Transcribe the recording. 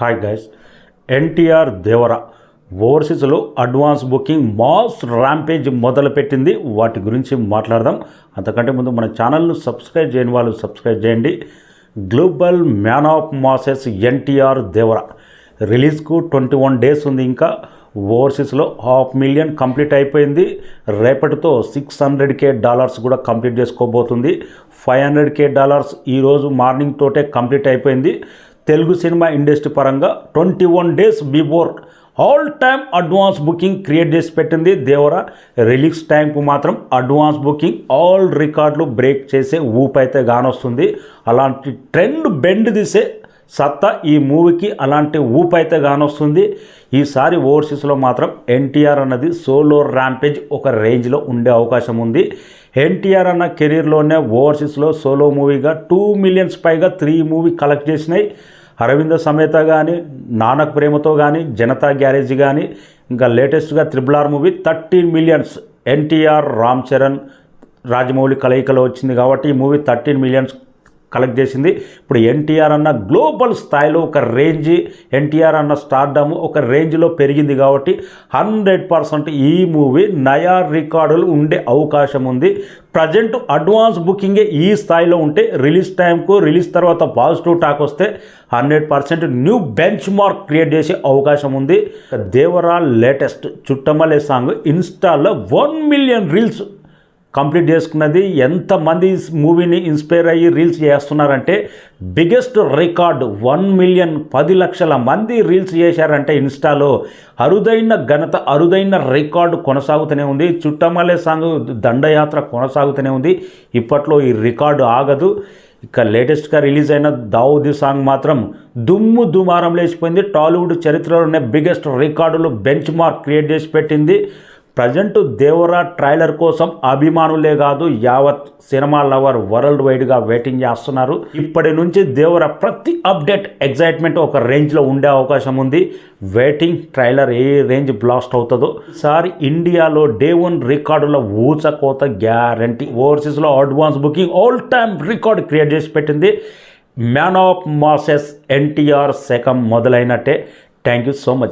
Hi guys, NTR దేవర ఓవర్సీస్లో advance booking mass rampage మొదలుపెట్టింది. వాటి గురించి మాట్లాడదాం. అంతకంటే ముందు మన ఛానల్ను సబ్స్క్రైబ్ చేయని వాళ్ళు సబ్స్క్రైబ్ చేయండి. Global man of masses NTR Devara రిలీజ్కు 21 డేస్ ఉంది. ఇంకా ఓవర్సీస్లో $500,000 కంప్లీట్ అయిపోయింది. రేపటితో $600,000 కూడా కంప్లీట్ చేసుకోబోతుంది. $500,000 ఈరోజు మార్నింగ్ తోటే కంప్లీట్ అయిపోయింది. తెలుగు సినిమా ఇండస్ట్రీ పరంగా 21 days before all time advance booking create చేసి పెట్టింది దేవర. రిలీజ్ టైంకు మాత్రం అడ్వాన్స్ బుకింగ్ ఆల్ రికార్డులు బ్రేక్ చేసే ఊపైతే కానొస్తుంది. అలాంటి ట్రెండ్ బెండ్ తీసే సత్తా ఈ మూవీకి అలాంటి ఊపైతే కానొస్తుంది. ఈసారి ఓవర్సీస్లో మాత్రం ఎన్టీఆర్ అన్నది సోలో ర్యాంపేజ్ ఒక రేంజ్లో ఉండే అవకాశం ఉంది. ఎన్టీఆర్ అన్న కెరీర్లోనే ఓవర్సీస్లో సోలో మూవీగా 2 మిలియన్స్ పైగా 3 మూవీ కలెక్ట్ చేసినాయి. అరవింద సమేత కానీ, నానక్ ప్రేమతో కానీ, జనతా గ్యారేజ్ కానీ, ఇంకా లేటెస్ట్గా RRR movie 13 millions NTR, Ram Charan, Rajamouli కలయికలో వచ్చింది కాబట్టి ఈ మూవీ 13 మిలియన్స్ కలెక్ట్ చేసింది. ఇప్పుడు ఎన్టీఆర్ అన్న గ్లోబల్ స్థాయిలో ఒక రేంజ్, ఎన్టీఆర్ అన్న స్టార్డమ్ ఒక రేంజ్లో పెరిగింది కాబట్టి 100% ఈ మూవీ నయా రికార్డులు ఉండే అవకాశం ఉంది. ప్రజెంట్ అడ్వాన్స్ బుకింగే ఈ స్థాయిలో ఉంటే రిలీజ్ టైంకు, రిలీజ్ తర్వాత పాజిటివ్ టాక్ వస్తే 100% న్యూ బెంచ్ మార్క్ క్రియేట్ చేసే అవకాశం ఉంది. దేవరా లేటెస్ట్ చుట్టమలే సాంగ్ ఇన్స్టాలో 1 మిలియన్ రీల్స్ కంప్లీట్ చేసుకున్నది. ఎంతమంది మూవీని ఇన్స్పైర్ అయ్యి రీల్స్ చేస్తున్నారంటే బిగ్గెస్ట్ రికార్డు 1 మిలియన్ 10 లక్షల మంది రీల్స్ చేశారంటే ఇన్స్టాలో అరుదైన ఘనత, అరుదైన రికార్డు కొనసాగుతూనే ఉంది. చుట్టమల్లే సాంగ్ దండయాత్ర కొనసాగుతూనే ఉంది. ఇప్పట్లో ఈ రికార్డు ఆగదు. ఇక లేటెస్ట్గా రిలీజ్ అయిన దావుదీ సాంగ్ మాత్రం దుమ్ము దుమారం లేచిపోయింది. టాలీవుడ్ చరిత్రలోనే బిగ్గెస్ట్ రికార్డులు బెంచ్ మార్క్ క్రియేట్ చేసి పెట్టింది. ప్రజెంట్ దేవరా ట్రైలర్ కోసం అభిమానులే కాదు యావత్ సినిమా లవర్ వరల్డ్ వైడ్గా వెయిటింగ్ చేస్తున్నారు. ఇప్పటి నుంచి దేవరా ప్రతి అప్డేట్ ఎగ్జైట్మెంట్ ఒక రేంజ్లో ఉండే అవకాశం ఉంది. వెయిటింగ్ ట్రైలర్ ఏ రేంజ్ బ్లాస్ట్ అవుతుందో. ఈసారి ఇండియాలో Day 1 రికార్డుల ఊచకోత గ్యారంటీ. ఓవర్సీస్లో advance booking all time record create చేసి పెట్టింది. మ్యాన్ ఆఫ్ మాసెస్ ఎన్టీఆర్ శకం మొదలైనట్టే. Thank you so much.